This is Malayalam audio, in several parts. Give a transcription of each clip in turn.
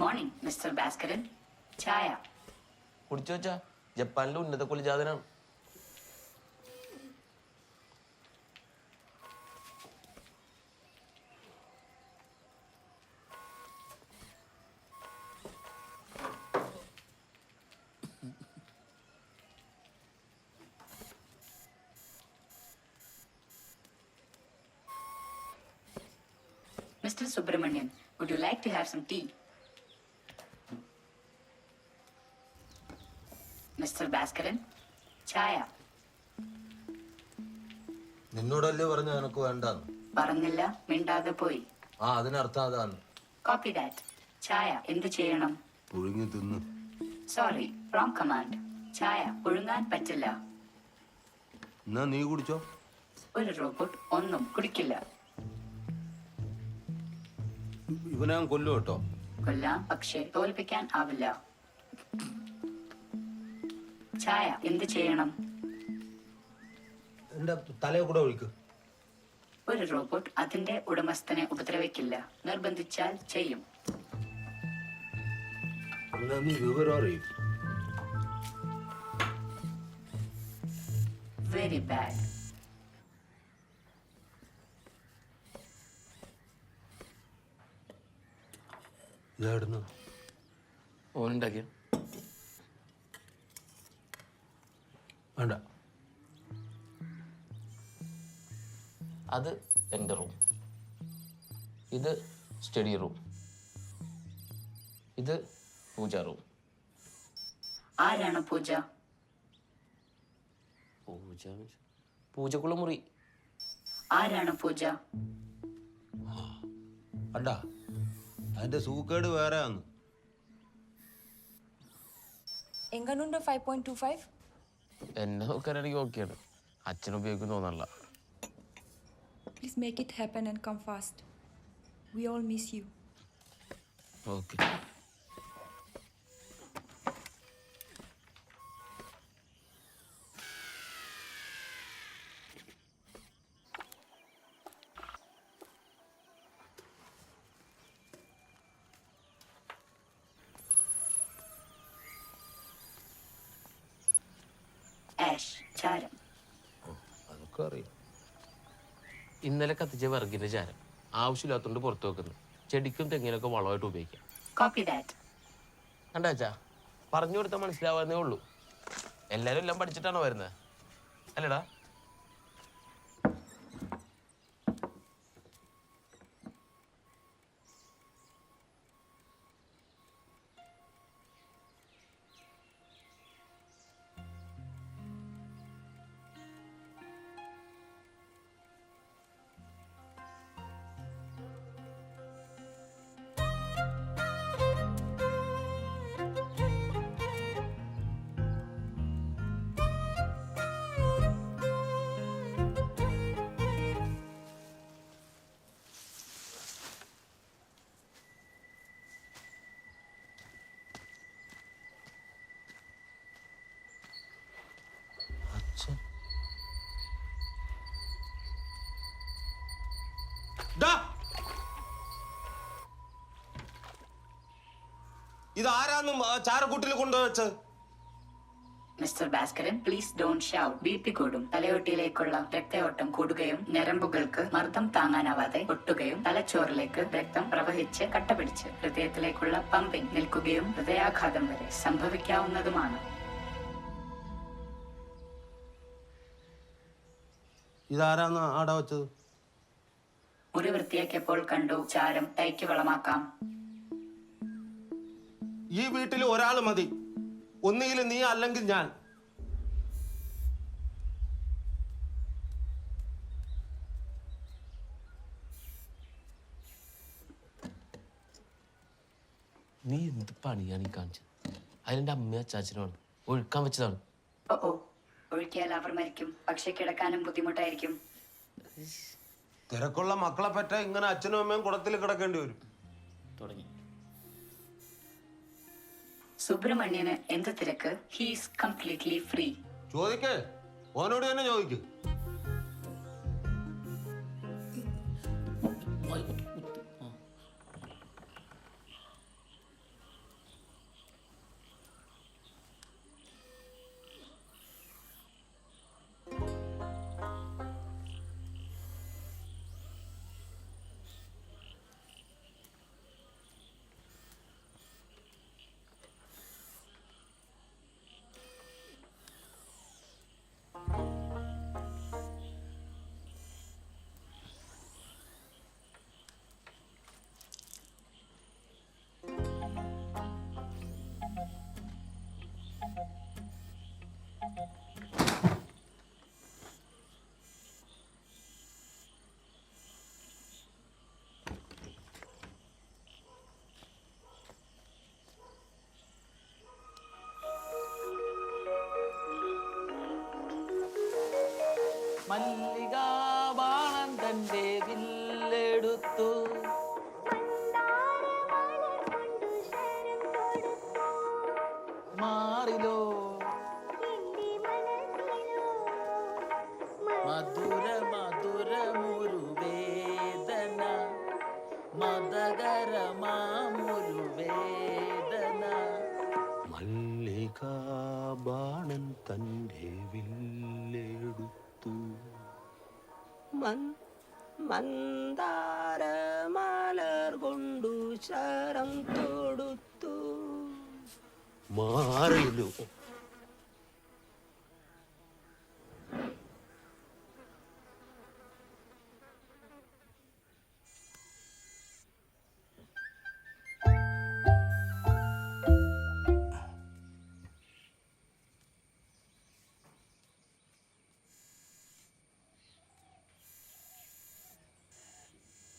Morning mister Bhaskaran. ചായ കുടിച്ചു വെച്ചാ ജപ്പാനിലെ ഉന്നത കുലജാതനാണ്. Mr. Subramanian, would you like to have some tea? Mr. Bhaskaran, chaya. നിന്നോടല്ലേ പറഞ്ഞ എനക്ക് വേണ്ടാന്ന്? പറഞ്ഞില്ല, മിണ്ടാതെ പോയി. അതിനർത്ഥം അതാണ്. Copy that. ചായ എന്ത് ചെയ്യണം? പുഴുങ്ങി തിന്നു. Sorry, wrong command. ചായ പുഴുങ്ങാൻ പറ്റില്ല. എന്നാ നീ കുടിച്ചോ. ഒരു റോബോട്ട് ഒന്നും കുടിക്കില്ല. ഇവനെ ഞാൻ കൊല്ലു കേട്ടോ. കൊല്ലാം, പക്ഷേ തോൽപ്പിക്കാൻ ആവില്ല. ചായ എന്ത് ചെയ്യണം? എന്റെ തലയെ കൂടെ ഒഴിക്ക്. ഒരു റോബോട്ട് അതിന്റെ ഉടമസ്ഥനെ ഉപദ്രവിക്കില്ല. നിർബന്ധിച്ചാൽ ചെയ്യും. എന്നാ നീ വിവരം അറിയും. Very bad. ഇതായിരുന്നു ഓനുണ്ടാക്കിയ വേണ്ട. അത് എൻ്റെ റൂം, ഇത് സ്റ്റഡി റൂം, ഇത് പൂജ റൂം. ആരാണ് പൂജ? പൂജക്കുള്ള മുറി. ആരാണ് പൂജ? അണ്ട അതിന്റെ സൂക്കേട് വേറെ ആണ്. എങ്ങനുണ്ട് 5.25? എന്നെ നോക്കാനാണെങ്കിൽ ഓക്കെയാണ്. അച്ഛൻ ഉപയോഗിക്കും തോന്നല്ല. Please make it happen and come fast. We all miss you. Okay. Ash, ചാരം. അതൊക്കെ അറിയാം. ഇന്നലെ കത്തിച്ച വിറകിന്റെ ചാരം ആവശ്യമില്ലാത്തതുകൊണ്ട് പുറത്തു വെക്കുന്നു. ചെടിക്കും തെങ്ങിനൊക്കെ വളമായിട്ട് ഉപയോഗിക്കാം. Copy that. കണ്ടാച്ചാ, പറഞ്ഞു കൊടുത്താൽ മനസ്സിലാവാന്നേ ഉള്ളൂ. എല്ലാരും എല്ലാം പഠിച്ചിട്ടാണോ വരുന്നത്? അല്ലടാ. ഇതാരാന്നും ചാരക്കൂട്ടിൽ കൊണ്ടുവച്ചത്? Mister Bhaskaran, please don't shout. BP കൂടും. തലയോട്ടിയിലേക്കുള്ള രക്തയോട്ടം കൂടുകയും ഞരമ്പുകൾക്ക് മർദ്ദം താങ്ങാനാവാതെ പൊട്ടുകയും തലച്ചോറിലേക്ക് രക്തം പ്രവഹിച്ച് കട്ടപിടിച്ച് ഹൃദയത്തിലേക്കുള്ള പമ്പിംഗ് നിൽക്കുകയും ഹൃദയാഘാതം വരെ സംഭവിക്കാവുന്നതുമാണ്. ഇതാരാന്ന് ആടെ വെച്ചത്? മുറി വൃത്തിയാക്കിയപ്പോൾ കണ്ടു. ചാരം തൈക്ക് വളമാക്കാം. ഈ വീട്ടിൽ ഒരാൾ മതി. ഒന്നുകിൽ നീ അല്ലെങ്കിൽ ഞാൻ. നീ എന്ത് പണിയാണ് ഈ കാണിച്ചത്? അതിൻ്റെ അമ്മയും അച്ചാച്ചനുമാണ്. ഒഴുക്കാൻ വെച്ചതാണ്. ഓ, ഒഴുക്കിയാൽ അവർ മരിക്കും. പക്ഷെ കിടക്കാനും ബുദ്ധിമുട്ടായിരിക്കും. തിരക്കുള്ള മക്കളെ പറ്റ ഇങ്ങനെ അച്ഛനും അമ്മയും കുടത്തിൽ കിടക്കേണ്ടി വരും. തുടങ്ങി. സുബ്രഹ്മണ്യന് എന്ത് തിരക്ക്? He's completely free. ചോദിക്കേ, ഓനോട് തന്നെ ചോദിക്കൂ. മല്ലികാബാണൻ തന്റെ വില്ലെടുത്തു. മാറിലോ മധുര മധുരമൊരു വേദന, മദകരമാമൊരു വേദന. മല്ലികാബാണൻ തന്റെ വില്ലെടുത്തു. മന്ദാരമലർ കൊണ്ടു ശരം തൊടുത്തു. മാറിലോ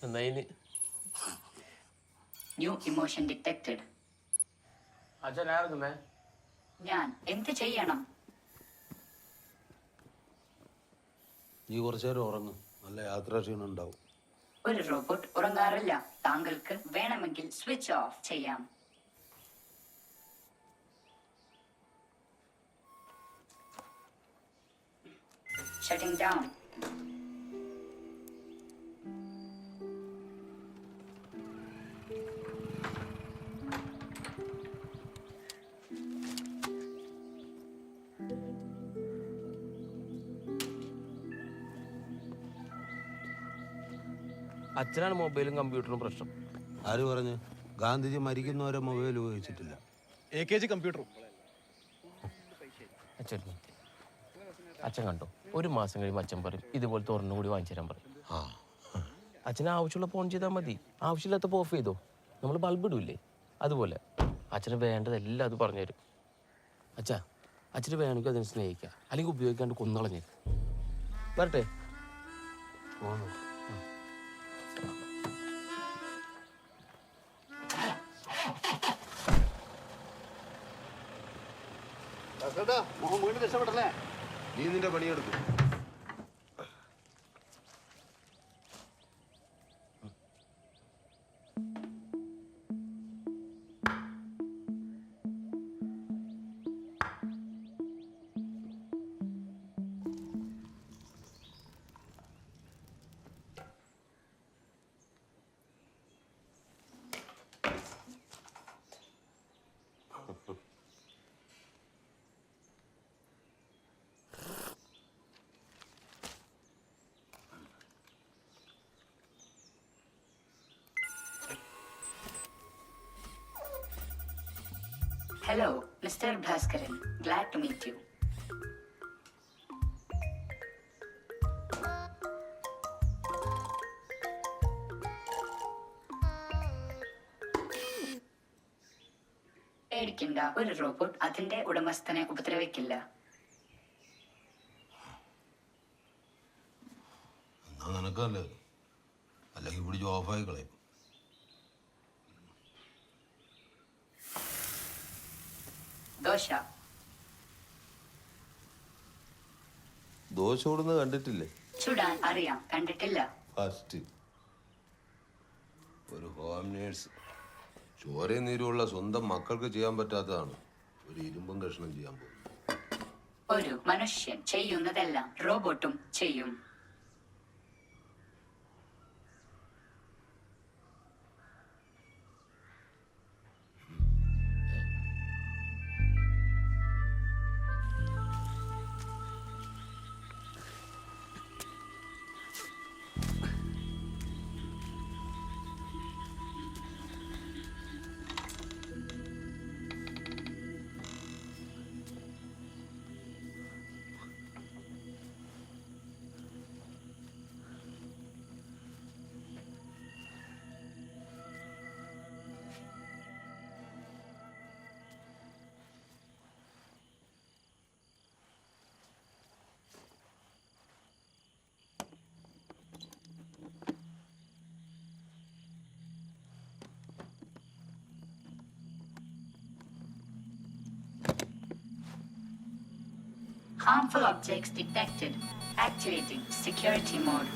എന്നതിന് ന്യൂ ഇമോഷൻ ഡിറ്റക്റ്റഡ്. അച്ഛനായിരുന്നേ ഞാൻ എന്ത് ചെയ്യണം? നീ കുറച്ചു നേരം ഉറങ്ങും, നല്ല യാത്രാക്ഷീണം ഉണ്ടാവും. ഒരു റോബോട്ട് ഉറങ്ങാറില്ല. താങ്കൾക്ക് വേണമെങ്കിൽ സ്വിച്ച് ഓഫ് ചെയ്യാം. Shutting down. അച്ഛനാണ് മൊബൈലും കമ്പ്യൂട്ടറും പ്രശ്നം. ആര് പറഞ്ഞു? ഗാന്ധിജി മരിക്കുന്നവരെ മൊബൈൽ ഉപയോഗിച്ചിട്ടില്ല. AKG കമ്പ്യൂട്ടറും. അച്ഛൻ കണ്ടോ, ഒരു മാസം കഴിയുമ്പോൾ അച്ഛൻ പറയും ഇതുപോലത്തെ ഒരെണ്ണം കൂടി വാങ്ങിച്ചു തരാൻ പറയും. അച്ഛന് ആവശ്യമുള്ള ഫോൺ ചെയ്താൽ മതി, ആവശ്യമില്ലാത്തപ്പോൾ ഓഫ് ചെയ്തോ. നമ്മൾ ബൾബ് ഇടൂല്ലേ, അതുപോലെ അച്ഛന് വേണ്ടതെല്ലാം അത് പറഞ്ഞു തരും. അച്ഛാ, അച്ഛന് വേണമെങ്കിൽ അതിനെ സ്നേഹിക്കുക, അല്ലെങ്കിൽ ഉപയോഗിക്കാണ്ട് കൊന്നളഞ്ഞ്. വരട്ടെ. നീ നിന്റെ പണിയെടുക്കും. Hello, Mr. Bhaskaran. Glad to meet you. പേടിക്കണ്ട, ഒരു റോബോട്ട് അതിന്റെ ഉടമസ്ഥനെ ഉപദ്രവിക്കില്ല. എന്നാ നിനക്കല്ലേ, അല്ലെങ്കിൽ പിടിച്ച് ഓഫായി കളയും. ദോശ. ദോശ ഓടുന്നത് കണ്ടിട്ടില്ലേ? ചുടാൻ അറിയാം, കണ്ടിട്ടില്ല. ഫസ്റ്റ് ഒരു ഹോം നേഴ്സ് ചോരയും നീരുമുള്ള സ്വന്തം മക്കൾക്ക് ചെയ്യാൻ പറ്റാത്തതാണ് ഒരു ഇരുമ്പും കഷ്ണം ചെയ്യാൻ പോകുന്നത്. ഒരു മനുഷ്യൻ ചെയ്യുന്നതെല്ലാം റോബോട്ടും ചെയ്യും. Harmful objects detected. Activating security mode.